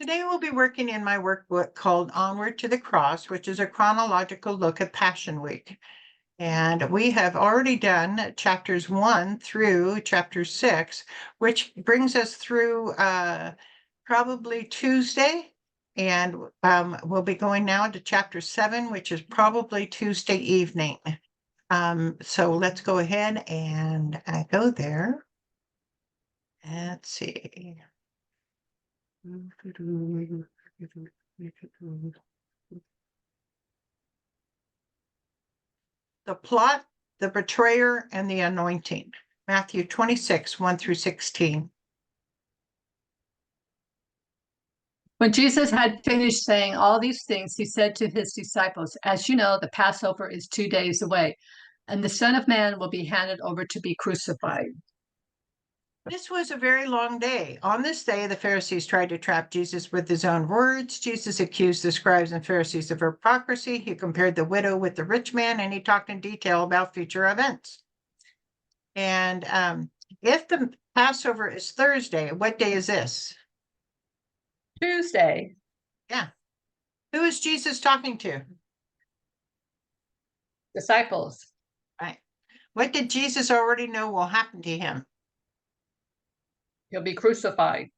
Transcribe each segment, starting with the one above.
Today we'll be working in my workbook called Onward to the Cross, which is a chronological look at Passion Week. And we have already done chapters 1 through chapter 6, which brings us through probably Tuesday. And we'll be going now to chapter 7, which is probably Tuesday evening. So let's go ahead and go there. Let's see. The plot, the betrayer, and the anointing. Matthew 26, 1 through 16. When Jesus had finished saying all these things, he said to his disciples, "As you know, the Passover is 2 days away, and the Son of Man will be handed over to be crucified." This was a very long day. On this day, the Pharisees tried to trap Jesus with his own words. Jesus accused the scribes and Pharisees of hypocrisy. He compared the widow with the rich man, and he talked in detail about future events. And if the Passover is Thursday, what day is this? Tuesday. Yeah. Who is Jesus talking to? Disciples. Right. What did Jesus already know will happen to him? He'll be crucified.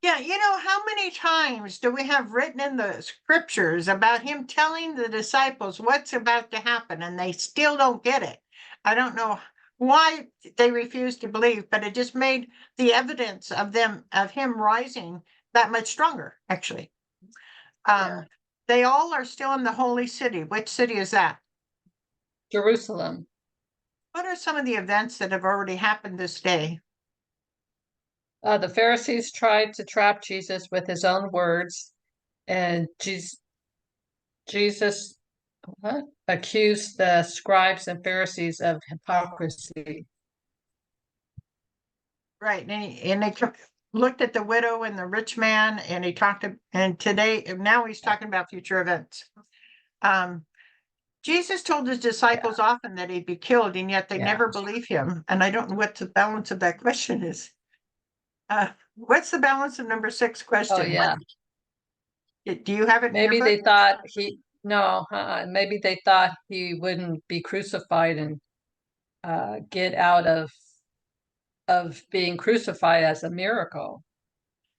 Yeah, how many times do we have written in the scriptures about him telling the disciples what's about to happen and they still don't get it? I don't know why they refuse to believe, but it just made the evidence of him rising that much stronger, actually. They all are still in the holy city. Which city is that? Jerusalem. What are some of the events that have already happened this day? The Pharisees tried to trap Jesus with his own words, and Jesus accused the scribes and Pharisees of hypocrisy. Right, and they looked at the widow and the rich man, and he talked to, and now he's talking about future events. Jesus told his disciples often that he'd be killed, and yet they never believe him. And I don't know what the balance of that question is. What's the balance of number 6 question? Oh, yeah. Do you have it? Maybe they thought maybe they thought he wouldn't be crucified and get out of being crucified as a miracle.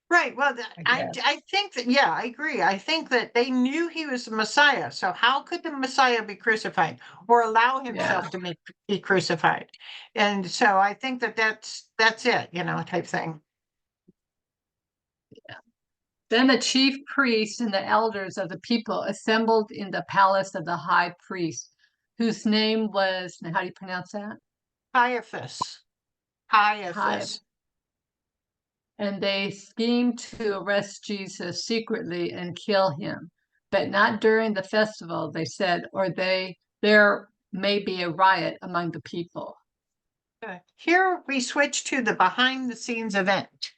Right. Well, I think that, yeah, I agree. I think that they knew he was the Messiah. So how could the Messiah be crucified or allow himself to be crucified? And so I think that that's it, type thing. Yeah. Then the chief priests and the elders of the people assembled in the palace of the high priest, whose name was, how do you pronounce that? Caiaphas. And they schemed to arrest Jesus secretly and kill him, but not during the festival, they said, or there may be a riot among the people. Here we switch to the behind the scenes event.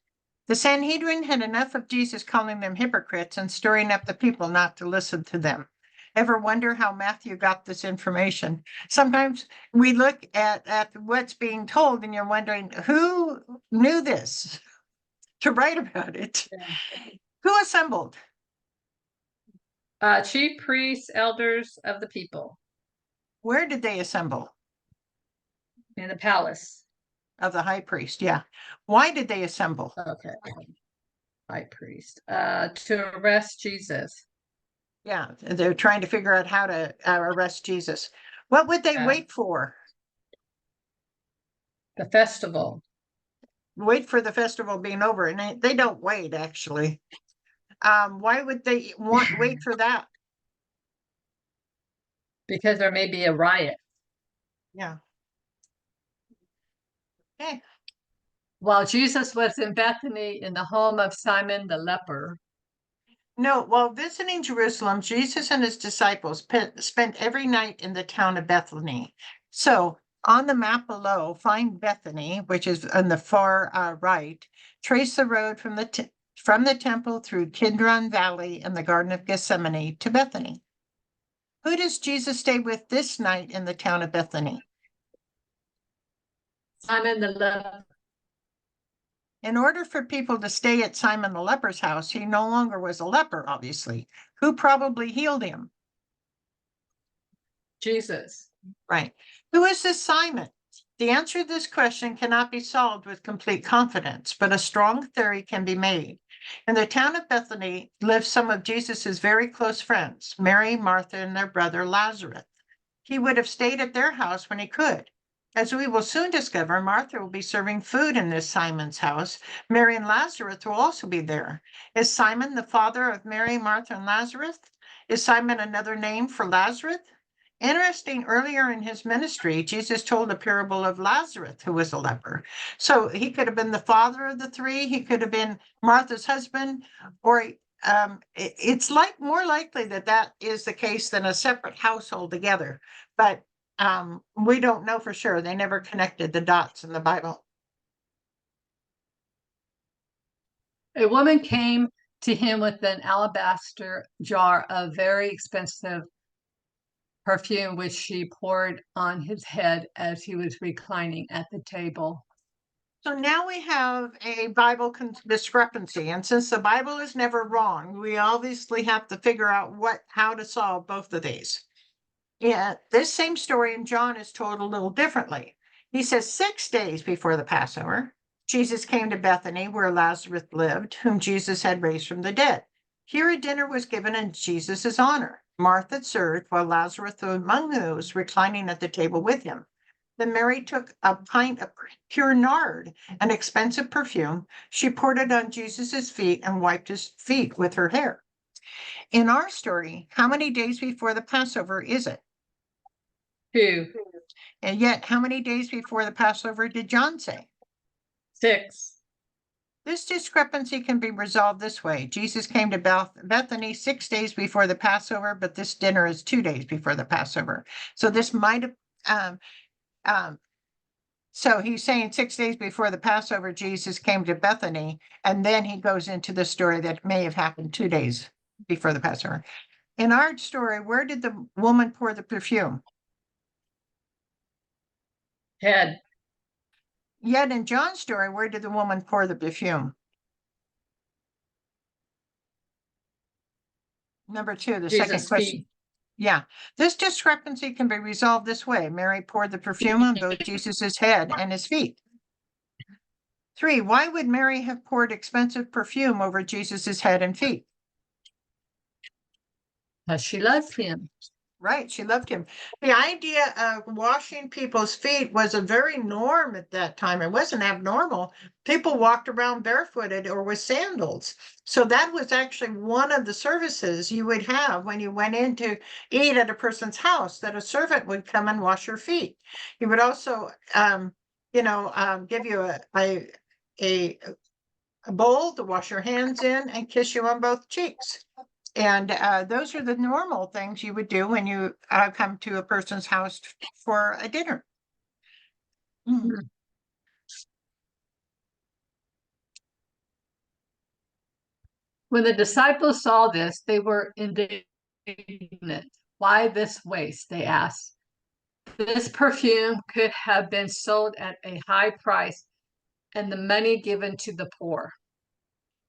The Sanhedrin had enough of Jesus calling them hypocrites and stirring up the people not to listen to them. Ever wonder how Matthew got this information? Sometimes we look at what's being told and you're wondering who knew this to write about it. Who assembled? Chief priests, elders of the people. Where did they assemble? In the palace of the high priest. Yeah. Why did they assemble? Okay. High priest. To arrest Jesus. Yeah. They're trying to figure out how to arrest Jesus. What would they wait for? The festival. Wait for the festival being over. And they don't wait, actually. Why would they wait for that? Because there may be a riot. Yeah. Okay. While Jesus was in Bethany in the home of Simon the leper. No, while visiting Jerusalem, Jesus and his disciples spent every night in the town of Bethany. So on the map below, find Bethany, which is on the far right. Trace the road from the temple through Kidron Valley and the Garden of Gethsemane to Bethany. Who does Jesus stay with this night in the town of Bethany? Simon the leper. In order for people to stay at Simon the leper's house, he no longer was a leper, obviously. Who probably healed him? Jesus. Right. Who is this Simon? The answer to this question cannot be solved with complete confidence, but a strong theory can be made. In the town of Bethany lived some of Jesus's very close friends, Mary, Martha, and their brother Lazarus. He would have stayed at their house when he could. As we will soon discover, Martha will be serving food in this Simon's house. Mary and Lazarus will also be there. Is Simon the father of Mary, Martha, and Lazarus? Is Simon another name for Lazarus? Interesting, earlier in his ministry, Jesus told the parable of Lazarus, who was a leper. So he could have been the father of the three, he could have been Martha's husband, or it's like more likely that that is the case than a separate household together. But we don't know for sure. They never connected the dots in the Bible. A woman came to him with an alabaster jar of very expensive perfume, which she poured on his head as he was reclining at the table. So now we have a Bible discrepancy. And since the Bible is never wrong, we obviously have to figure out how to solve both of these. Yeah, this same story in John is told a little differently. He says 6 days before the Passover, Jesus came to Bethany where Lazarus lived, whom Jesus had raised from the dead. Here a dinner was given in Jesus' honor. Martha served while Lazarus was among those reclining at the table with him. Then Mary took a pint of pure nard, an expensive perfume. She poured it on Jesus' feet and wiped his feet with her hair. In our story, how many days before the Passover is it? 2. And yet, how many days before the Passover did John say? 6. This discrepancy can be resolved this way. Jesus came to Bethany 6 days before the Passover, but this dinner is 2 days before the Passover. So this might have, so he's saying 6 days before the Passover, Jesus came to Bethany, and then he goes into the story that may have happened 2 days before the Passover. In our story, where did the woman pour the perfume? Head. Yet in John's story, where did the woman pour the perfume? Number 2, the second Jesus' question. feet. Yeah, this discrepancy can be resolved this way. Mary poured the perfume on both Jesus's head and his feet. 3, why would Mary have poured expensive perfume over Jesus's head and feet? Because she loved him. Right, she loved him. The idea of washing people's feet was a very norm at that time. It wasn't abnormal. People walked around barefooted or with sandals. So that was actually one of the services you would have when you went in to eat at a person's house, that a servant would come and wash your feet. He would also, give you a bowl to wash your hands in and kiss you on both cheeks. And those are the normal things you would do when you come to a person's house for a dinner. Mm. When the disciples saw this, they were indignant. Why this waste? They asked. This perfume could have been sold at a high price and the money given to the poor.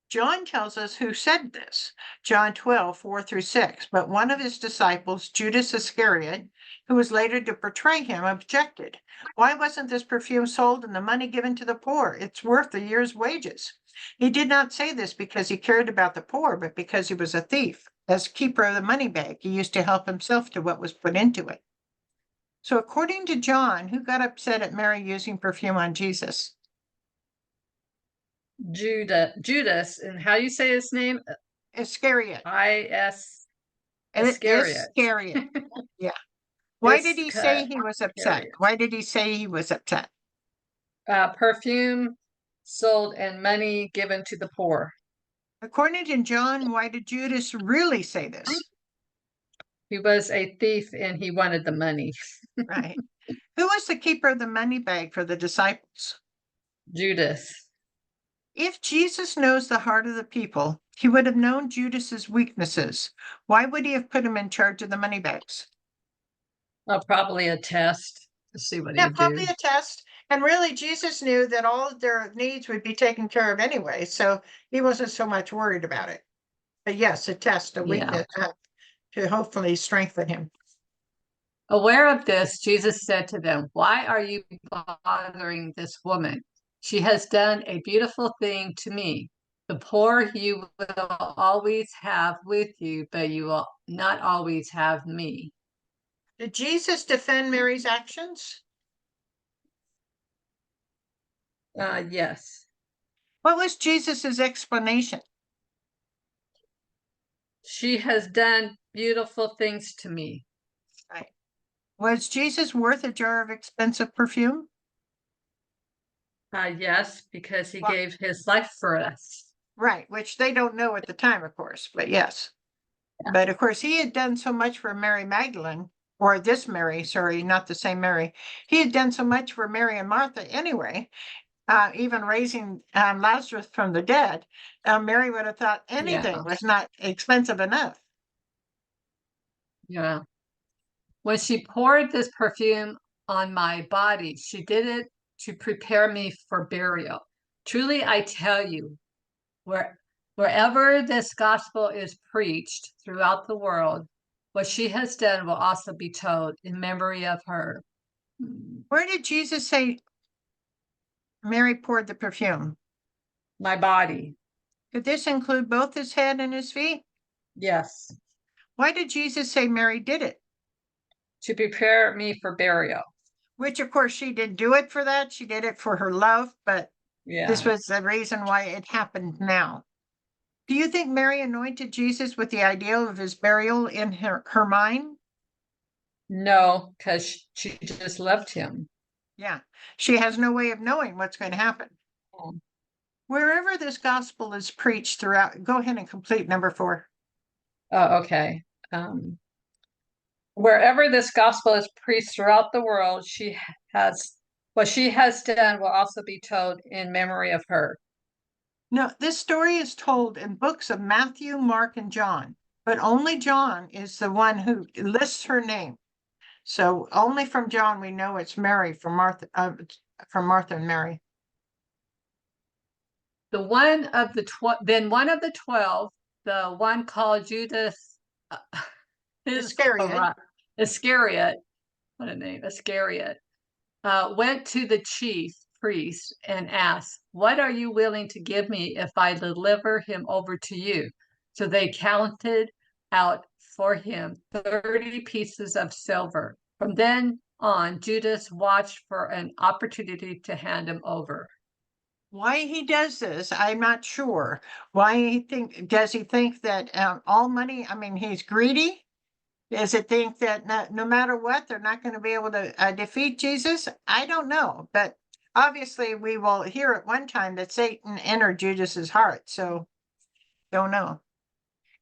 John tells us who said this. John 12:4-6. But one of his disciples, Judas Iscariot, who was later to betray him, objected. Why wasn't this perfume sold and the money given to the poor? It's worth a year's wages. He did not say this because he cared about the poor, but because he was a thief. As keeper of the money bag, he used to help himself to what was put into it. So according to John, who got upset at Mary using perfume on Jesus? Judas, and how you say his name? Iscariot. Iscariot. Iscariot. Yeah. Why did he say he was upset? Why did he say he was upset? Perfume sold and money given to the poor. According to John, why did Judas really say this? He was a thief and he wanted the money. Right. Who was the keeper of the money bag for the disciples? Judas. If Jesus knows the heart of the people, he would have known Judas's weaknesses. Why would he have put him in charge of the money bags? Probably a test. to see what Yeah, he'd probably do. a test. And really, Jesus knew that all of their needs would be taken care of anyway, so he wasn't so much worried about it. But yes, a test, a Yeah. weakness to hopefully strengthen him. Aware of this, Jesus said to them, "Why are you bothering this woman? She has done a beautiful thing to me. The poor you will always have with you, but you will not always have me." Did Jesus defend Mary's actions? Yes. What was Jesus's explanation? She has done beautiful things to me. Right. Was Jesus worth a jar of expensive perfume? Yes, because he Well, gave his life for us. right, which they don't know at the time, of course, but yes. Yeah. But of course, he had done so much for Mary Magdalene, or this Mary, sorry, not the same Mary. He had done so much for Mary and Martha anyway, even raising Lazarus from the dead. Mary would have thought anything Yeah. was not expensive enough. Yeah. When she poured this perfume on my body, she did it to prepare me for burial. Truly, I tell you, wherever this gospel is preached throughout the world, what she has done will also be told in memory of her. Where did Jesus say Mary poured the perfume? My body. Could this include both his head and his feet? Yes. Why did Jesus say Mary did it? To prepare me for burial. Which, of course, she didn't do it for that. She did it for her love, but this Yeah. was the reason why it happened now. Do you think Mary anointed Jesus with the idea of his burial in her mind? No, because she just loved him. Yeah, she has no way of knowing what's going to happen. Wherever this gospel is preached throughout, go ahead and complete number 4. Oh, okay. Wherever this gospel is preached throughout the world, what she has done will also be told in memory of her. No, this story is told in books of Matthew, Mark, and John, but only John is the one who lists her name. So only from John we know it's Mary from Martha and Mary. Then one of the 12, the one called Judas Iscariot. Iscariot, what a name, Iscariot, went to the chief priest and asked, "What are you willing to give me if I deliver him over to you?" So they counted out for him 30 pieces of silver. From then on, Judas watched for an opportunity to hand him over. Why he does this, I'm not sure. Does he think that all money, I mean, he's greedy? Does it think that no matter what, they're not going to be able to defeat Jesus? I don't know. But obviously, we will hear at one time that Satan entered Judas's heart. So don't know.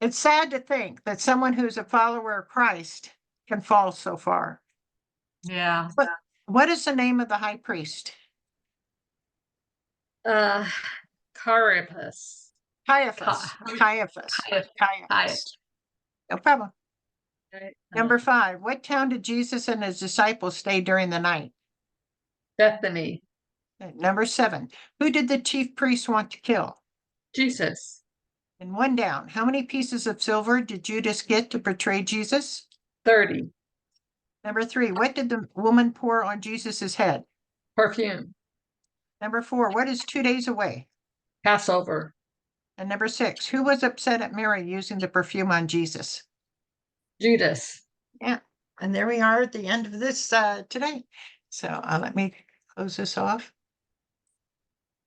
It's sad to think that someone who's a follower of Christ can fall so far. Yeah. But what is the name of the high priest? Caiaphas. Caiaphas. Caiaphas. Caiaphas. No problem. Number 5. What town did Jesus and his disciples stay during the night? Bethany. Number 7. Who did the chief priests want to kill? Jesus. And 1 down. How many pieces of silver did Judas get to betray Jesus? 30. Number 3. What did the woman pour on Jesus's head? Perfume. Number 4. What is 2 days away? Passover. And number 6. Who was upset at Mary using the perfume on Jesus? Judas. Yeah. And there we are at the end of this today. So let me close this off.